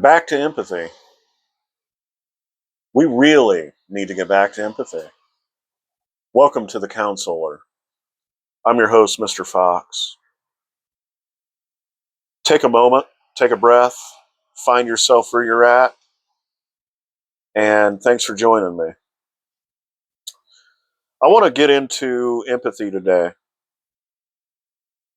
Back to empathy. We really need to get back to empathy. Welcome to the Counsouler. I'm your host, Mr. Fox. Take a moment, take a breath, find yourself where you're at, and thanks for joining me. I want to get into empathy today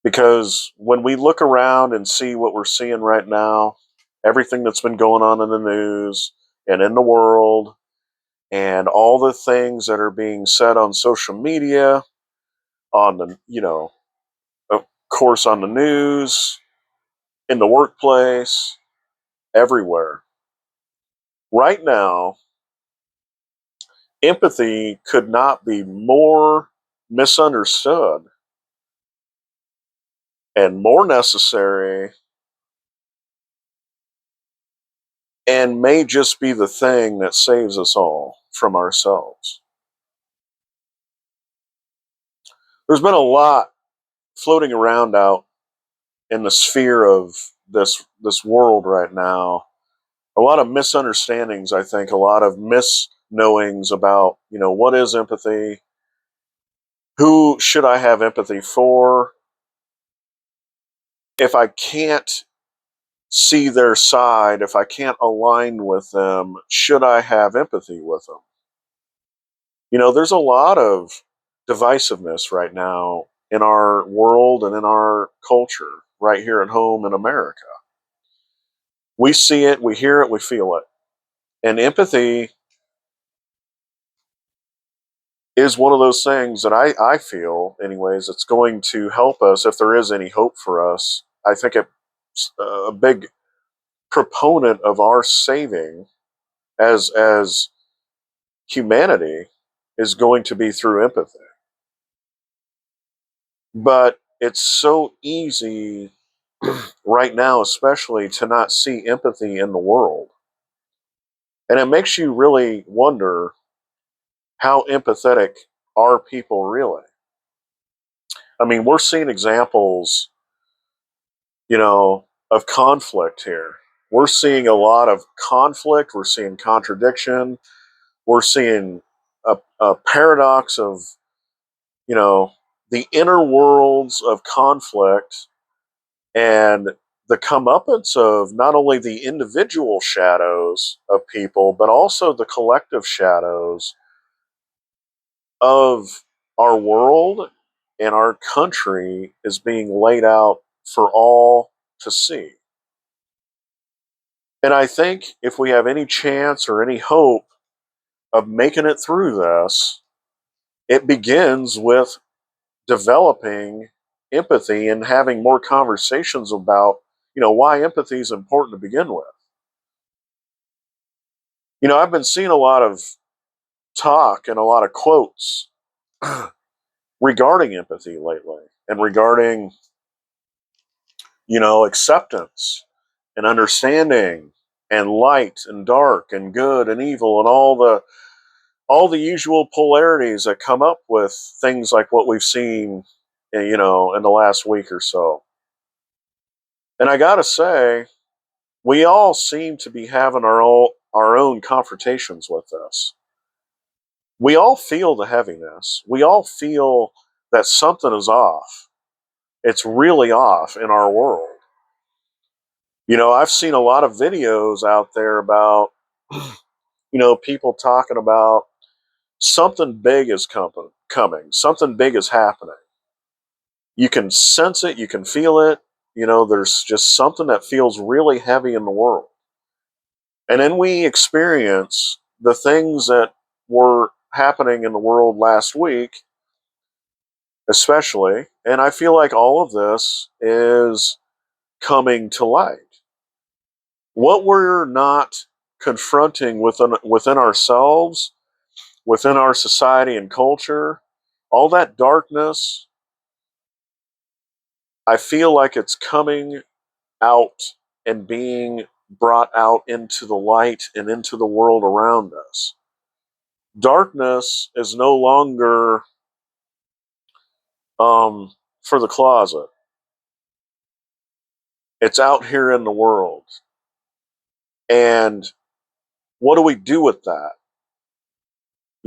because when we look around and see what we're seeing right now, everything that's been going on in the news and in the world, and all the things that are being said on social media, on the, of course, on the news, in the workplace, everywhere. Right now, empathy could not be more misunderstood and more necessary, and may just be the thing that saves us all from ourselves. There's been a lot floating around out in the sphere of this world right now. A lot of misunderstandings, I think, a lot of misknowings about, what is empathy? Who should I have empathy for? If I can't see their side, if I can't align with them, should I have empathy with them? There's a lot of divisiveness right now in our world and in our culture right here at home in America. We see it, we hear it, we feel it. And empathy is one of those things that I feel, anyways, it's going to help us if there is any hope for us. I think it's a big proponent of our saving as humanity is going to be through empathy. But it's so easy right now, especially, to not see empathy in the world. And it makes you really wonder, how empathetic are people really? I mean, we're seeing examples, of conflict here. We're seeing a lot of conflict, we're seeing contradiction, we're seeing a paradox of, you know, the inner worlds of conflict and the comeuppance of not only the individual shadows of people, but also the collective shadows of our world and our country is being laid out for all to see. And I think if we have any chance or any hope of making it through this, it begins with developing empathy and having more conversations about, why empathy is important to begin with. I've been seeing a lot of talk and a lot of quotes regarding empathy lately and regarding, acceptance and understanding and light and dark and good and evil and all the usual polarities that come up with things like what we've seen, in the last week or so. And I got to say, we all seem to be having our own confrontations with this. We all feel the heaviness. We all feel that something is off. It's really off in our world. I've seen a lot of videos out there about, people talking about something big is coming, something big is happening. You can sense it, you can feel it. There's just something that feels really heavy in the world. And then we experience the things that were happening in the world last week, especially. And I feel like all of this is coming to light. What we're not confronting within ourselves, within our society and culture, all that darkness, I feel like it's coming out and being brought out into the light and into the world around us. Darkness is no longer for the closet. It's out here in the world. And what do we do with that?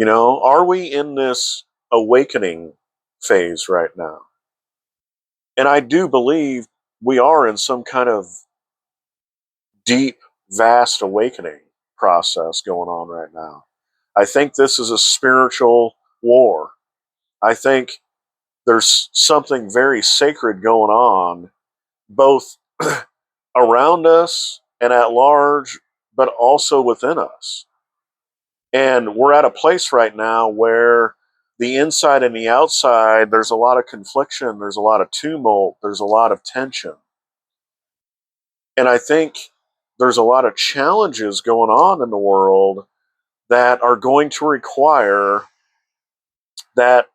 Are we in this awakening phase right now? And I do believe we are in some kind of deep, vast awakening process going on right now. I think this is a spiritual war. I think there's something very sacred going on, both around us and at large, but also within us. And we're at a place right now where the inside and the outside, there's a lot of confliction, there's a lot of tumult, there's a lot of tension. And I think there's a lot of challenges going on in the world that are going to require that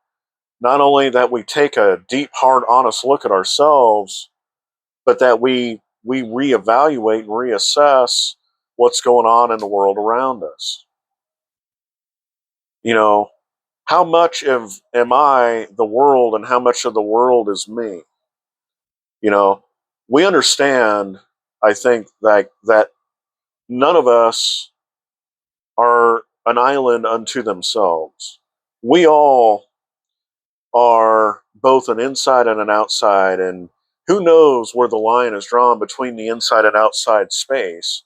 not only that we take a deep, hard, honest look at ourselves, but that we reevaluate and reassess what's going on in the world around us. You know, how much of am I the world and how much of the world is me? You know, we understand, I think, that none of us are an island unto themselves. We all are both an inside and an outside, and who knows where the line is drawn between the inside and outside space.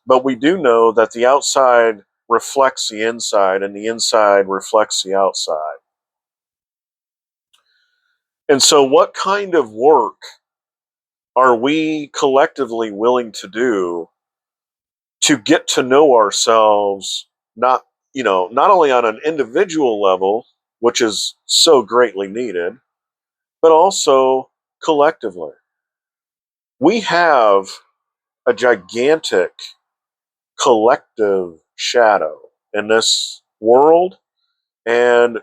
But we do know that the outside reflects the inside and the inside reflects the outside. And so, what kind of work are we collectively willing to do to get to know ourselves, not, not only on an individual level, which is so greatly needed, but also collectively? We have a gigantic collective shadow in this world and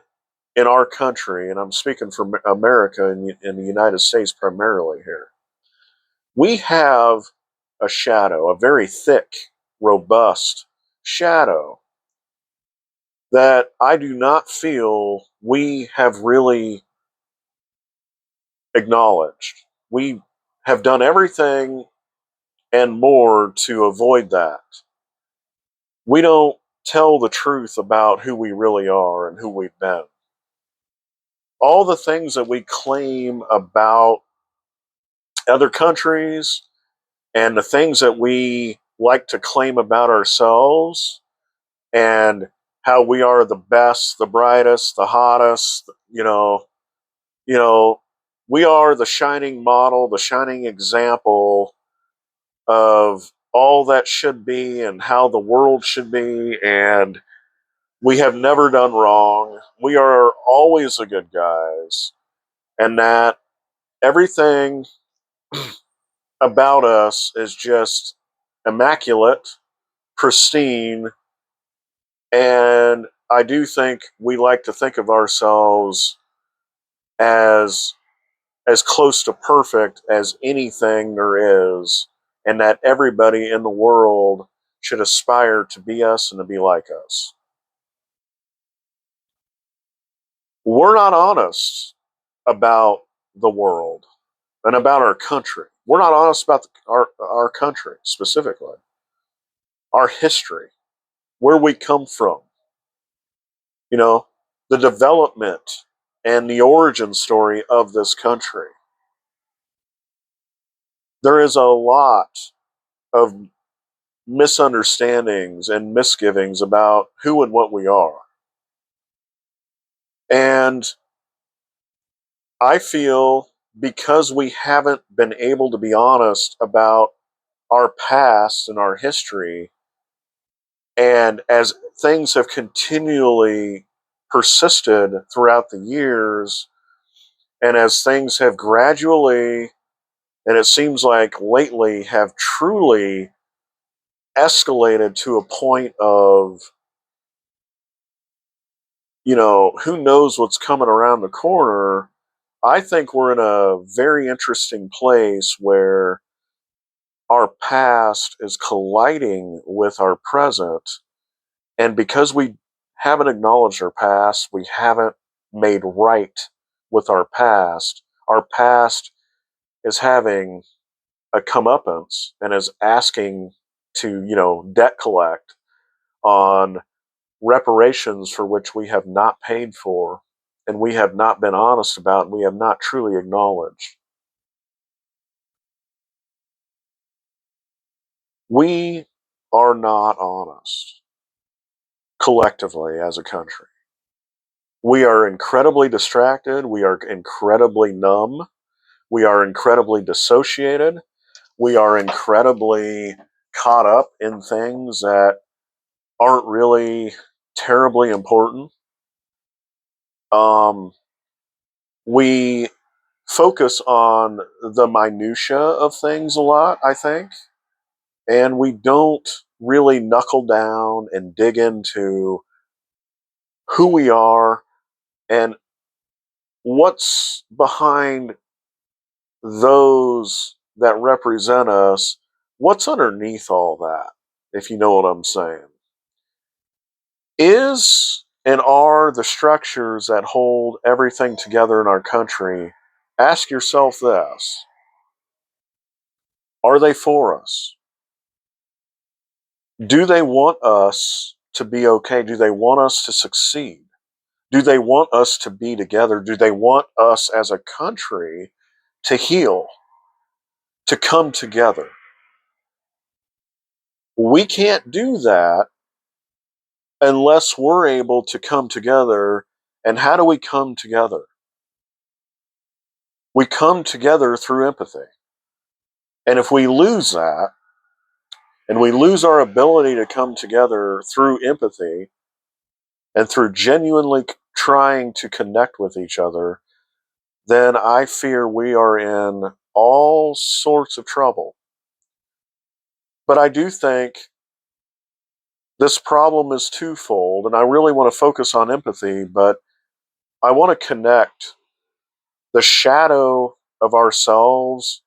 in our country, and I'm speaking for America and in the United States primarily here. We have a shadow, a very thick, robust shadow that I do not feel we have really acknowledged. We have done everything and more to avoid that. We don't tell the truth about who we really are and who we've been. All the things that we claim about other countries and the things that we like to claim about ourselves and how we are the best, the brightest, the hottest, you know, we are the shining model, the shining example of all that should be and how the world should be, and we have never done wrong. We are always the good guys, and that everything about us is just immaculate, pristine, and I do think we like to think of ourselves as as close to perfect as anything there is, and that everybody in the world should aspire to be us and to be like us. We're not honest about the world and about our country. We're not honest about our country specifically, our history, where we come from, you know, the development and the origin story of this country. There is a lot of misunderstandings and misgivings about who and what we are. And I feel because we haven't been able to be honest about our past and our history, and as things have continually persisted throughout the years, and as things have gradually, and it seems like lately, have truly escalated to a point of, who knows what's coming around the corner. I think we're in a very interesting place where our past is colliding with our present. And because we haven't acknowledged our past, we haven't made right with our past. Our past is having a comeuppance and is asking to, debt collect on reparations for which we have not paid for and we have not been honest about and we have not truly acknowledged. We are not honest collectively as a country. We are incredibly distracted. We are incredibly numb. We are incredibly dissociated. We are incredibly caught up in things that aren't really terribly important. We focus on the minutia of things a lot, I think, and we don't really knuckle down and dig into who we are and what's behind those that represent us, what's underneath all that, if you know what I'm saying. Is and are the structures that hold everything together in our country, ask yourself this: are they for us? Do they want us to be okay? Do they want us to succeed? Do they want us to be together? Do they want us as a country to heal, to come together? We can't do that unless we're able to come together. And how do we come together? We come together through empathy. And if we lose that, and we lose our ability to come together through empathy and through genuinely trying to connect with each other, then I fear we are in all sorts of trouble. But I do think this problem is twofold, and I really want to focus on empathy, but I want to connect the shadow of ourselves,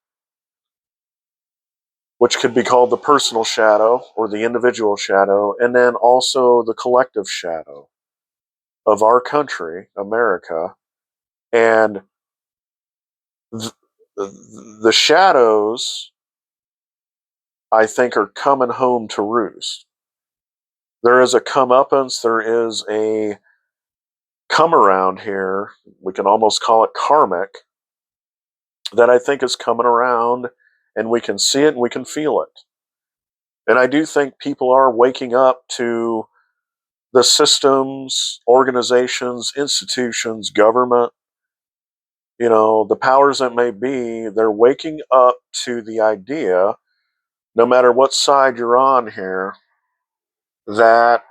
which could be called the personal shadow or the individual shadow, and then also the collective shadow of our country, America. And th- the shadows, I think, are coming home to roost. There is a comeuppance, there is a come around here, we can almost call it karmic, that I think is coming around, and we can see it and we can feel it. And I do think people are waking up to the systems, organizations, institutions, government, the powers that may be, they're waking up to the idea, no matter what side you're on here, that,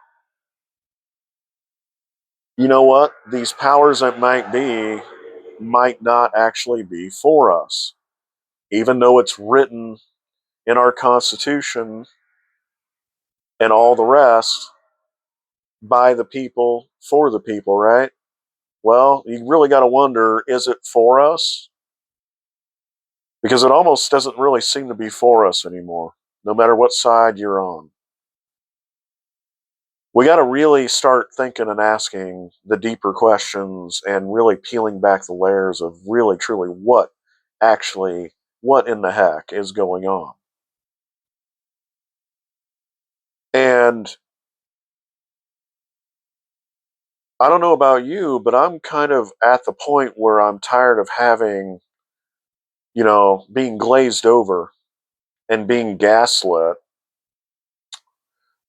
you know what, these powers that might be might not actually be for us, even though it's written in our Constitution and all the rest by the people, for the people, right? Well, you really got to wonder, is it for us? Because it almost doesn't really seem to be for us anymore, no matter what side you're on. We got to really start thinking and asking the deeper questions and really peeling back the layers of really, truly what in the heck is going on. And I don't know about you, but I'm kind of at the point where I'm tired of having, being glazed over and being gaslit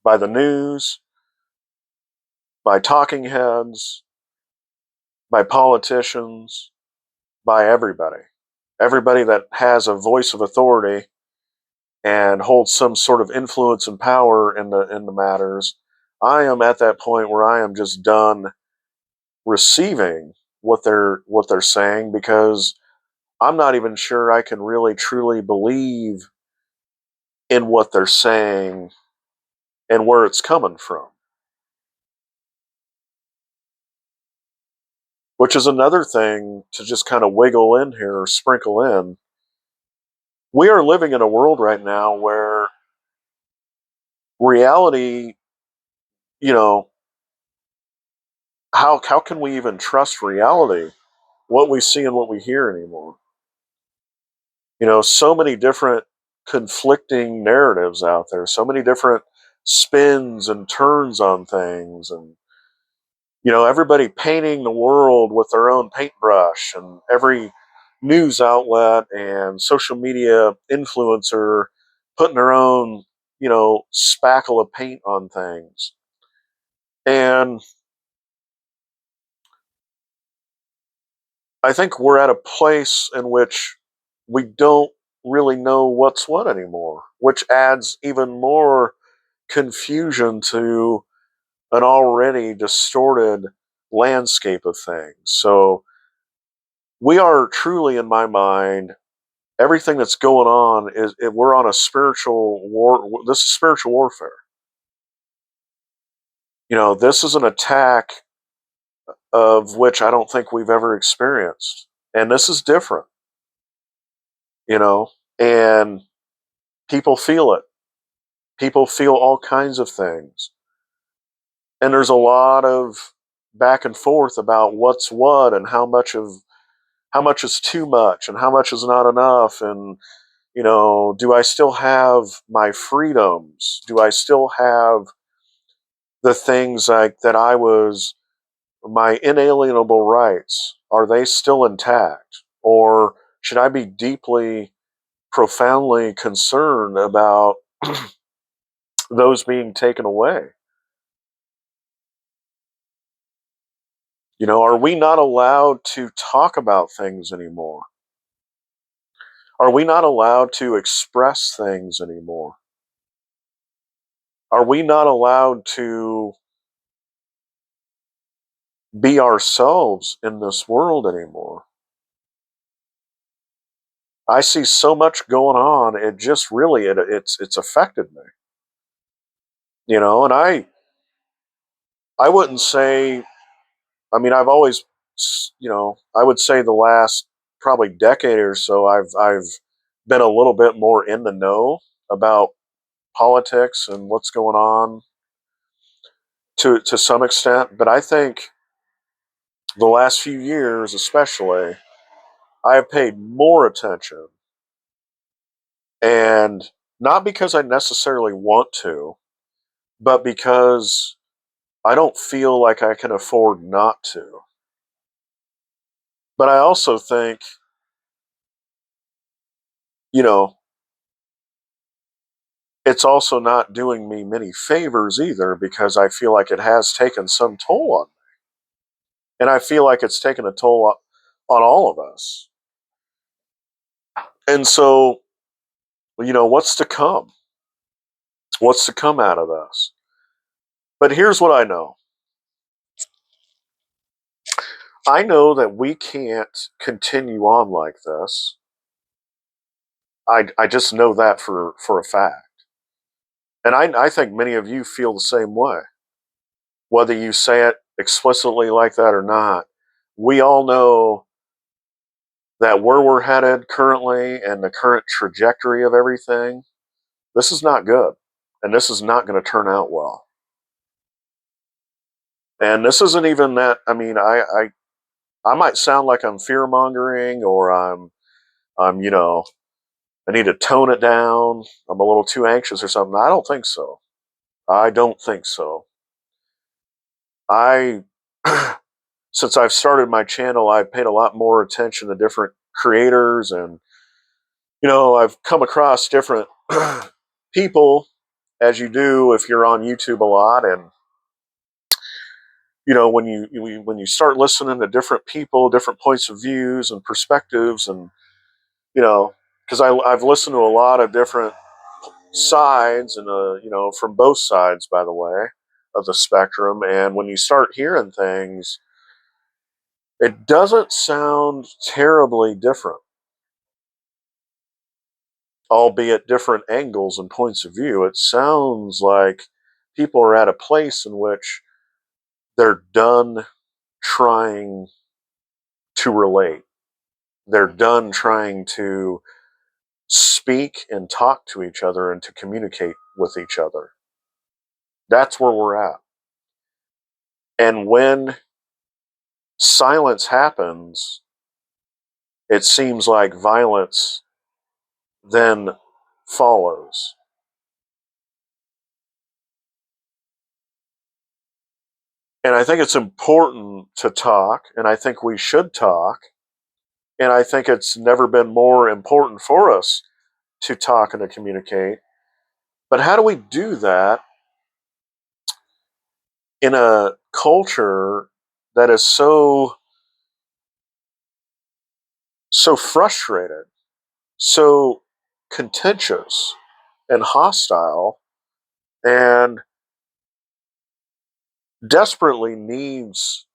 by the news, by talking heads, by politicians, by everybody. Everybody that has a voice of authority and holds some sort of influence and power in the matters. I am at that point where I am just done receiving what they're saying, because I'm not even sure I can really truly believe in what they're saying and where it's coming from. Which is another thing to just kind of wiggle in here or sprinkle in. We are living in a world right now where reality, you know, how can we even trust reality, what we see and what we hear anymore? So many different conflicting narratives out there, so many different spins and turns on things, and everybody painting the world with their own paintbrush, and every news outlet and social media influencer putting their own, spackle of paint on things. And I think we're at a place in which we don't really know what's what anymore, which adds even more confusion to an already distorted landscape of things. So we are truly, in my mind, everything that's going on we're on a spiritual war. This is spiritual warfare. This is an attack of which I don't think we've ever experienced, and this is different. You know, and people feel it. People feel all kinds of things, and there's a lot of back and forth about what's what and how much is too much and how much is not enough, and do I still have my freedoms? Do I still have the things like that I was, my inalienable rights, are they still intact? Or should I be deeply, profoundly concerned about those being taken away? Are we not allowed to talk about things anymore? Are we not allowed to express things anymore? Are we not allowed to be ourselves in this world anymore? I see so much going on. It just really it's affected me. And I wouldn't say. I mean, I've always, I would say the last probably decade or so, I've been a little bit more in the know about politics and what's going on to some extent. But I think the last few years, especially, I have paid more attention, and not because I necessarily want to, but because I don't feel like I can afford not to. But I also think, you know, it's also not doing me many favors either, because I feel like it has taken some toll on me. And I feel like it's taken a toll on all of us. And so, what's to come? What's to come out of this? But here's what I know. I know that we can't continue on like this. I just know that for a fact. And I think many of you feel the same way. Whether you say it explicitly like that or not, we all know that where we're headed currently and the current trajectory of everything, this is not good. And this is not going to turn out well. And this isn't even that. I mean, I might sound like I'm fear mongering, or I'm I need to tone it down. I'm a little too anxious or something. I don't think so. I don't think so. I Since I've started my channel, I've paid a lot more attention to different creators, and I've come across different people, as you do if you're on YouTube a lot. And when you start listening to different people, different points of views and perspectives, and because I've listened to a lot of different sides, and from both sides, by the way, of the spectrum. And when you start hearing things, it doesn't sound terribly different, albeit different angles and points of view. It sounds like people are at a place in which they're done trying to relate. They're done trying to speak and talk to each other and to communicate with each other. That's where we're at. And when silence happens, it seems like violence then follows. And I think it's important to talk, and I think we should talk, and I think it's never been more important for us to talk and to communicate. But how do we do that in a culture that is so frustrated, so contentious and hostile, and desperately needs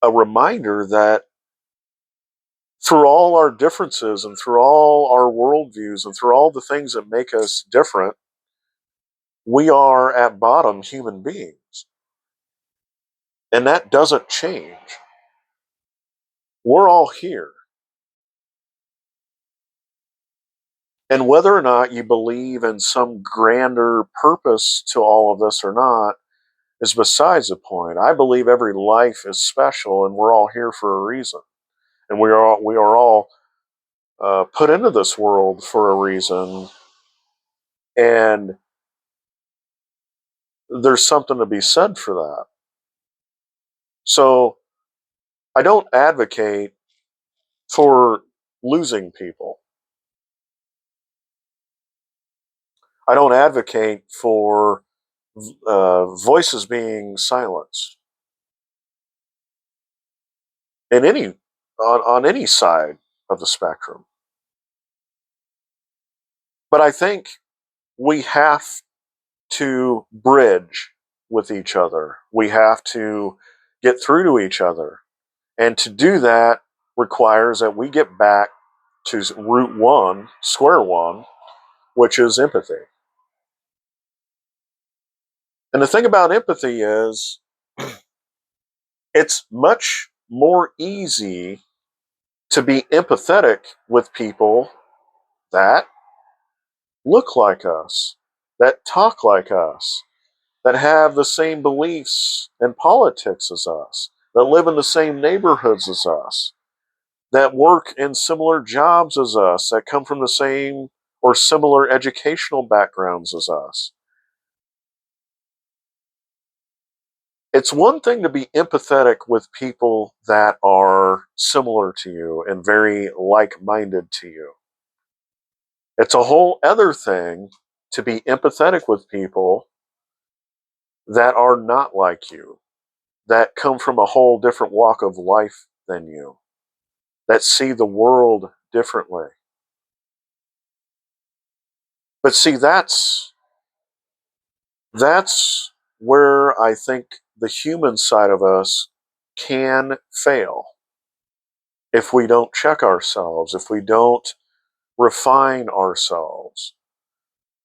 a reminder that through all our differences and through all our worldviews and through all the things that make us different, we are at bottom human beings. And that doesn't change. We're all here. And whether or not you believe in some grander purpose to all of this or not is besides the point. I believe every life is special and we're all here for a reason. And we are all put into this world for a reason. And there's something to be said for that. So I don't advocate for losing people. I don't advocate for voices being silenced in any on any side of the spectrum. But I think we have to bridge with each other. We have to get through to each other. And to do that requires that we get back to root one, square one, which is empathy. And the thing about empathy is it's much more easy to be empathetic with people that look like us, that talk like us, that have the same beliefs and politics as us, that live in the same neighborhoods as us, that work in similar jobs as us, that come from the same or similar educational backgrounds as us. It's one thing to be empathetic with people that are similar to you and very like minded to you. It's a whole other thing to be empathetic with people that are not like you, that come from a whole different walk of life than you, that see the world differently. But see, that's where I think the human side of us can fail if we don't check ourselves, if we don't refine ourselves.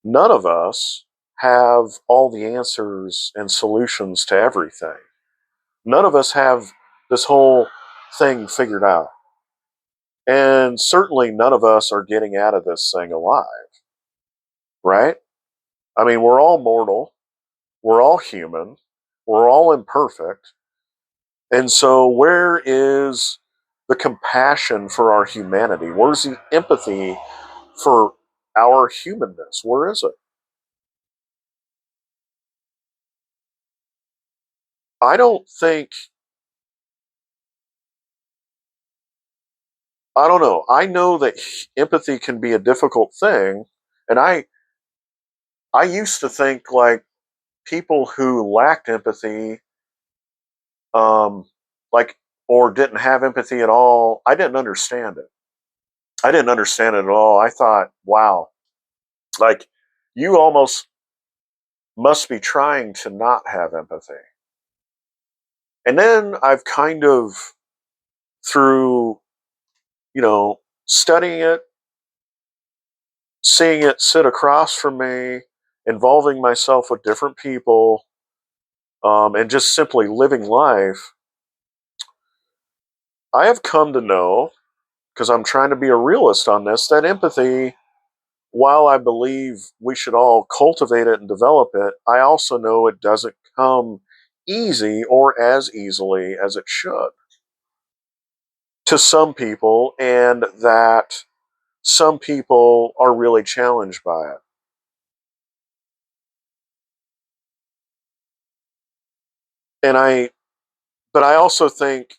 None of us have all the answers and solutions to everything. None of us have this whole thing figured out. And certainly none of us are getting out of this thing alive, right? I mean, we're all mortal, we're all human, we're all imperfect. And so, where is the compassion for our humanity? Where's the empathy for our humanness? Where is it? I don't think, I don't know. I know that empathy can be a difficult thing. And I used to think like people who lacked empathy, um, like, or didn't have empathy at all, I didn't understand it. I didn't understand it at all. I thought, wow, like you almost must be trying to not have empathy. And then I've kind of, through, studying it, seeing it sit across from me, involving myself with different people, and just simply living life, I have come to know, because I'm trying to be a realist on this, that empathy, while I believe we should all cultivate it and develop it, I also know it doesn't come easy or as easily as it should to some people, and that some people are really challenged by it. And but I also think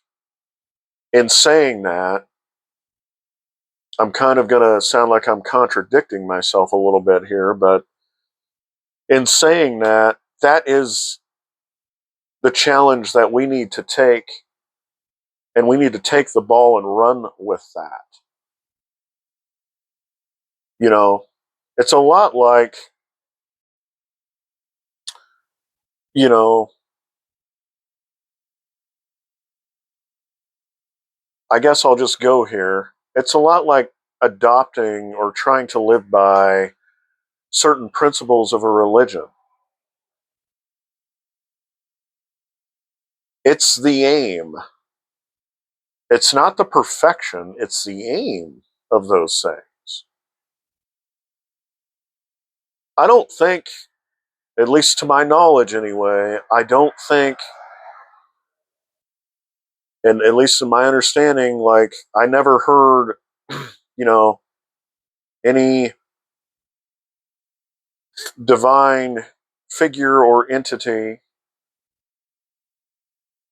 in saying that, I'm kind of going to sound like I'm contradicting myself a little bit here, but in saying that, that is the challenge that we need to take, and we need to take the ball and run with that. You know, it's a lot like, you know, I guess I'll just go here. It's a lot like adopting or trying to live by certain principles of a religion. It's the aim. It's not the perfection, it's the aim of those things. I don't think, at least to my knowledge anyway, I don't think, and at least in my understanding, like, I never heard, you know, any divine figure or entity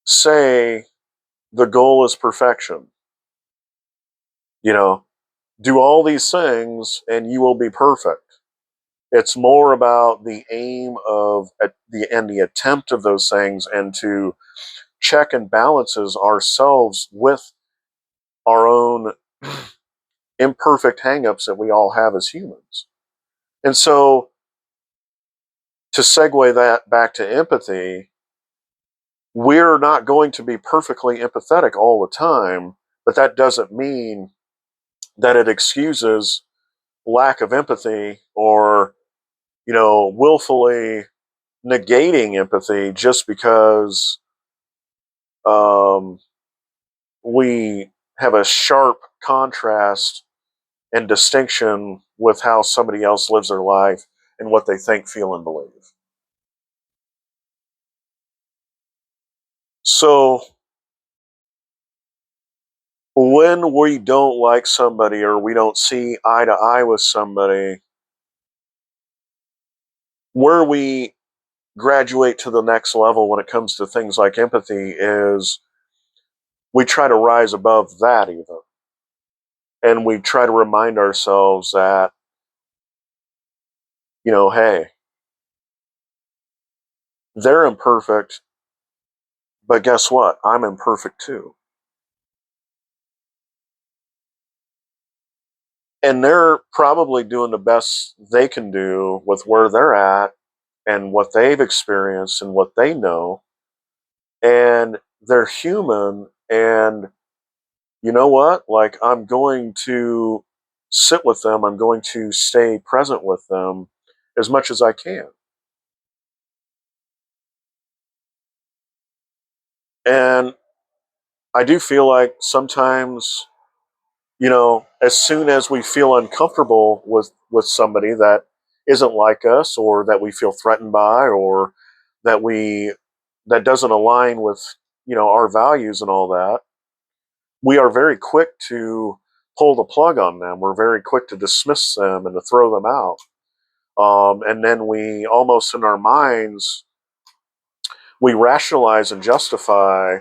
say the goal is perfection. You know, do all these things and you will be perfect. It's more about the aim of the attempt of those things, and to check and balances ourselves with our own imperfect hangups that we all have as humans. And so, to segue that back to empathy, we're not going to be perfectly empathetic all the time, but that doesn't mean that it excuses lack of empathy, or, willfully negating empathy just because um, we have a sharp contrast and distinction with how somebody else lives their life and what they think, feel, and believe. So, when we don't like somebody or we don't see eye to eye with somebody, where we graduate to the next level when it comes to things like empathy is we try to rise above that even. And we try to remind ourselves that, hey, they're imperfect, but guess what? I'm imperfect too. And they're probably doing the best they can do with where they're at and what they've experienced and what they know. And they're human. And you know what? Like, I'm going to sit with them, I'm going to stay present with them as much as I can. And I do feel like sometimes, as soon as we feel uncomfortable with somebody that isn't like us, or that we feel threatened by, or that we that doesn't align with, our values and all that, we are very quick to pull the plug on them. We're very quick to dismiss them and to throw them out. And then we almost in our minds, we rationalize and justify,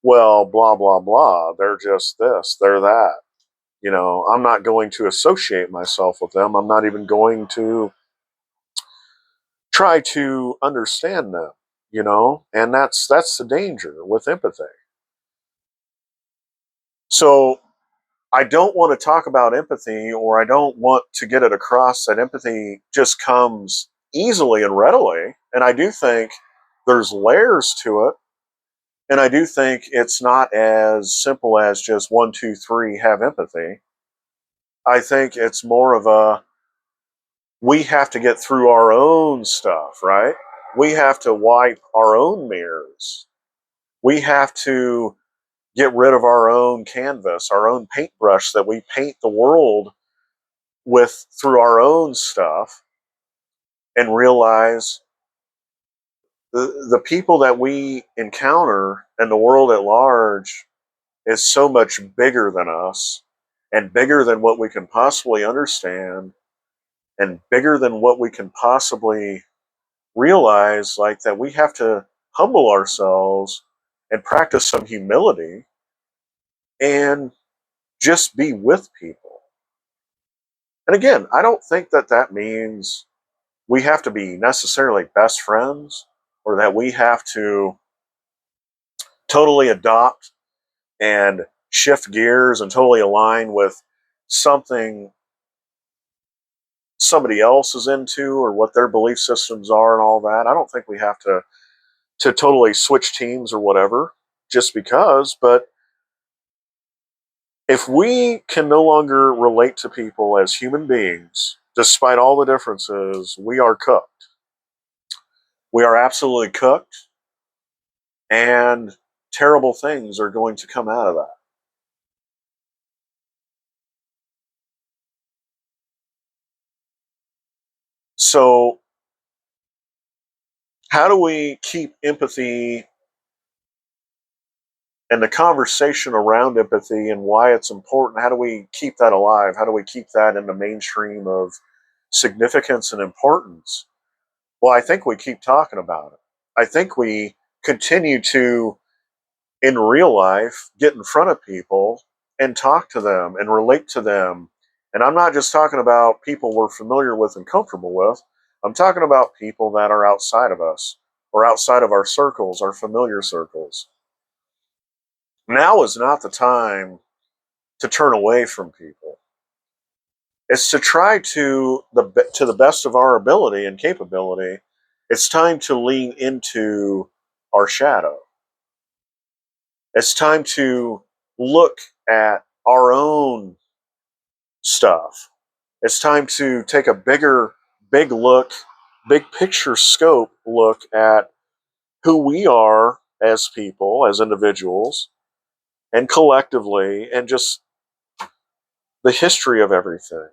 well, blah, blah, blah. They're just this, they're that. I'm not going to associate myself with them. I'm not even going to try to understand them, and that's the danger with empathy. So I don't want to talk about empathy, or I don't want to get it across that empathy just comes easily and readily. And I do think there's layers to it. And I do think it's not as simple as just one, two, three, have empathy. I think it's more of a, we have to get through our own stuff, right? We have to wipe our own mirrors. We have to get rid of our own canvas, our own paintbrush that we paint the world with through our own stuff, and realize the people that we encounter and the world at large is so much bigger than us. and bigger than what we can possibly understand, and bigger than what we can possibly realize, like that we have to humble ourselves and practice some humility and just be with people. And again, I don't think that that means we have to be necessarily best friends or that we have to totally adopt and shift gears and totally align with something somebody else is into or what their belief systems are and all that. I don't think we have to totally switch teams or whatever just because, but if we can no longer relate to people as human beings, despite all the differences, we are cooked. We are absolutely cooked, and terrible things are going to come out of that. So, how do we keep empathy and the conversation around empathy and why it's important? How do we keep that alive? How do we keep that in the mainstream of significance and importance? Well, I think we keep talking about it. I think we continue to, in real life, get in front of people and talk to them and relate to them. And I'm not just talking about people we're familiar with and comfortable with. I'm talking about people that are outside of us or outside of our circles, our familiar circles. Now is not the time to turn away from people. It's to try to the best of our ability and capability. It's time to lean into our shadow. It's time to look at our own stuff. It's time to take a big look, big picture scope look at who we are as people, as individuals, and collectively, and just the history of everything.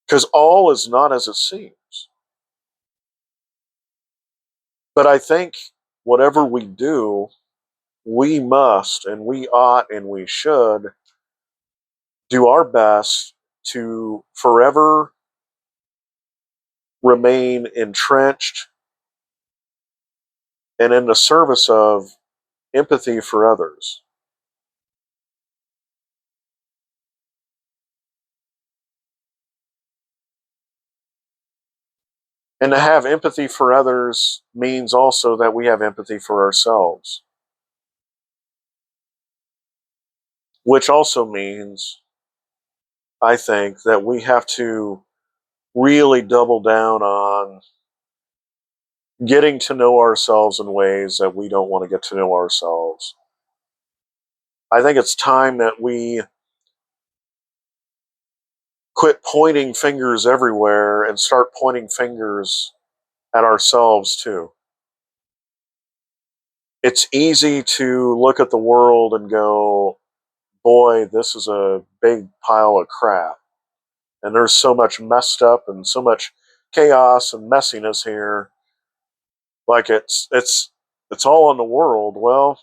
Because all is not as it seems. But I think whatever we do, we must and we ought and we should do our best to forever remain entrenched and in the service of empathy for others. And to have empathy for others means also that we have empathy for ourselves, which also means, I think, that we have to really double down on getting to know ourselves in ways that we don't want to get to know ourselves. I think it's time that we quit pointing fingers everywhere and start pointing fingers at ourselves too. It's easy to look at the world and go, boy, this is a big pile of crap. And there's so much messed up and so much chaos and messiness here. Like it's all in the world. Well,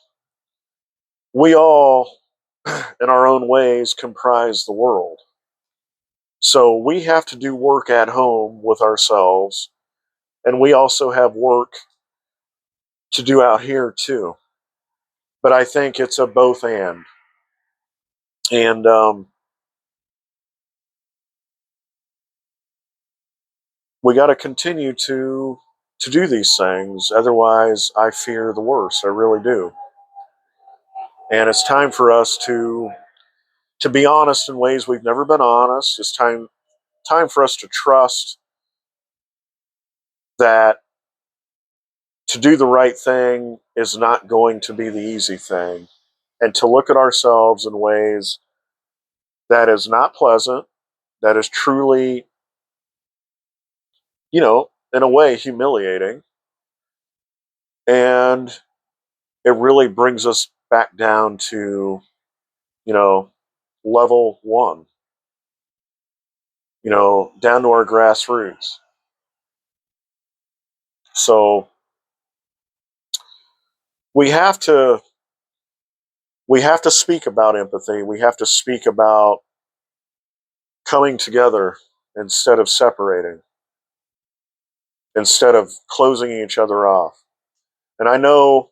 we all in our own ways comprise the world. So we have to do work at home with ourselves, and we also have work to do out here too. But I think it's a both and we got to continue to do these things. Otherwise, I fear the worst. I really do. And it's time for us to be honest in ways we've never been honest. It's time for us to trust that to do the right thing is not going to be the easy thing, and to look at ourselves in ways that is not pleasant, that is truly, in a way, humiliating. And it really brings us back down to, you know, level one, down to our grassroots. So we have to We have to speak about empathy. We have to speak about coming together instead of separating, instead of closing each other off. And I know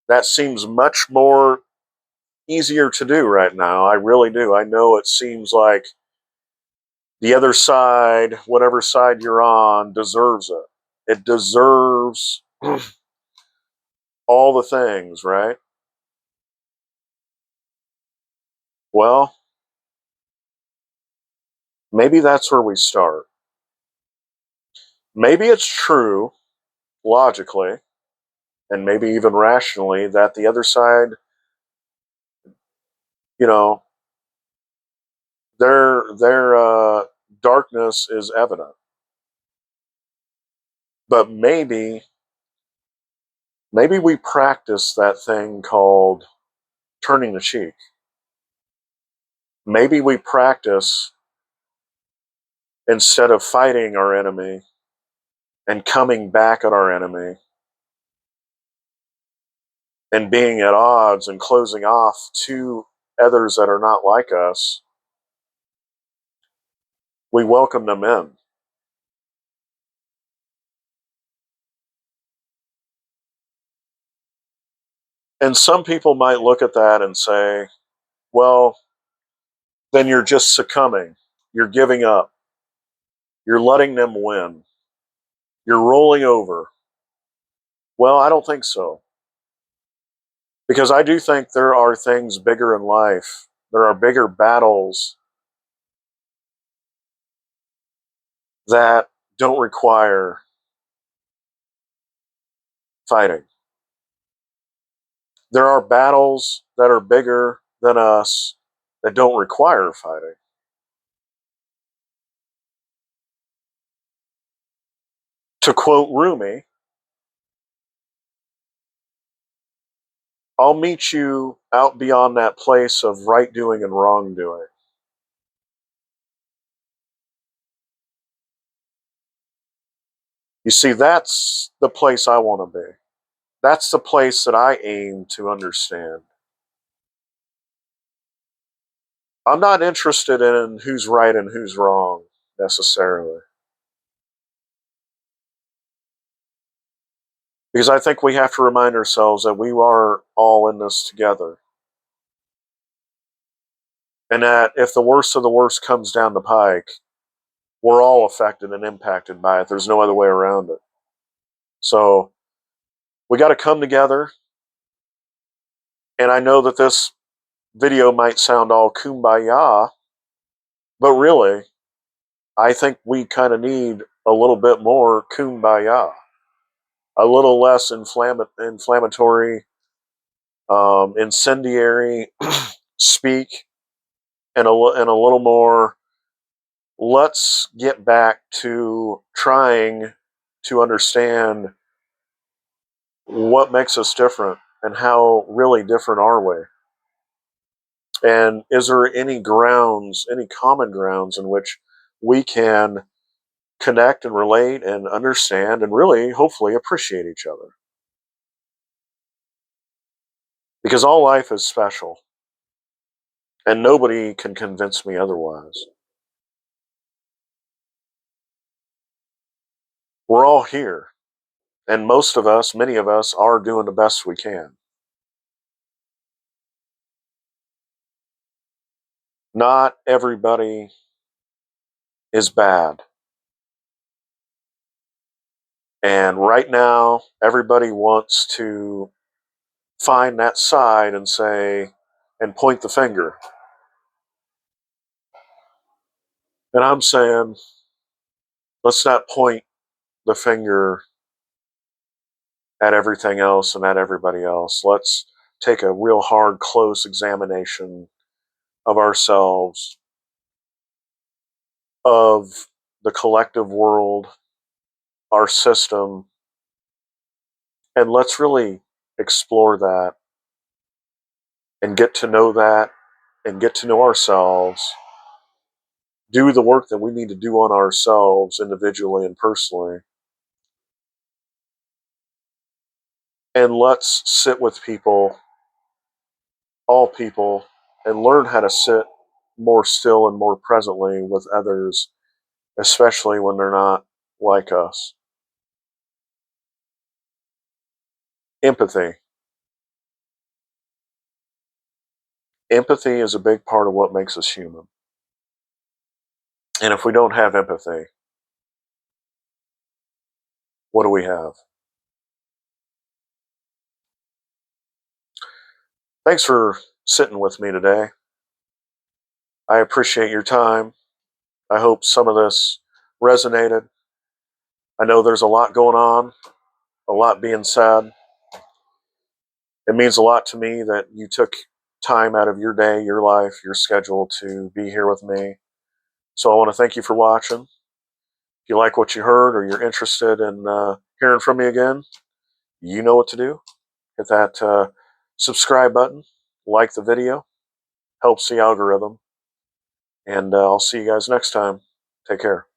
that seems much more easier to do right now. I really do. I know it seems like the other side, whatever side you're on, deserves it. It deserves all the things, right? Well, maybe that's where we start. Maybe it's true, logically, and maybe even rationally, that the other side, you know, their darkness is evident. But maybe we practice that thing called turning the cheek. Maybe we practice, instead of fighting our enemy and coming back at our enemy and being at odds and closing off to others that are not like us, we welcome them in. And some people might look at that and say, well, then you're just succumbing. You're giving up. You're letting them win. You're rolling over. Well, I don't think so. Because I do think there are things bigger in life. There are bigger battles that don't require fighting. There are battles that are bigger than us that don't require fighting. To quote Rumi, I'll meet you out beyond that place of right doing and wrong doing. You see, that's the place I want to be. That's the place that I aim to understand. I'm not interested in who's right and who's wrong necessarily. Because I think we have to remind ourselves that we are all in this together. And that if the worst of the worst comes down the pike, we're all affected and impacted by it. There's no other way around it. So we got to come together. And I know that this video might sound all kumbaya, but really, I think we kind of need a little bit more kumbaya, a little less inflammatory, incendiary speak, and a little more. Let's get back to trying to understand what makes us different and how really different are we. And is there any grounds, any common grounds in which we can connect and relate and understand and really, hopefully, appreciate each other? Because all life is special, and nobody can convince me otherwise. We're all here, and most of us, many of us, are doing the best we can. Not everybody is bad. And right now, everybody wants to find that side and say, and point the finger. And I'm saying, let's not point the finger at everything else and at everybody else. Let's take a real hard, close examination of ourselves, of the collective world, our system, and let's really explore that and get to know that and get to know ourselves, do the work that we need to do on ourselves individually and personally, and let's sit with people all people and learn how to sit more still and more presently with others, especially when they're not like us. Empathy. Empathy is a big part of what makes us human. And if we don't have empathy, what do we have? Thanks for sitting with me today. I appreciate your time. I hope some of this resonated. I know there's a lot going on, a lot being said. It means a lot to me that you took time out of your day, your life, your schedule to be here with me. So I want to thank you for watching. If you like what you heard or you're interested in hearing from me again, you know what to do. Hit that subscribe button, like the video, helps the algorithm. And I'll see you guys next time. Take care.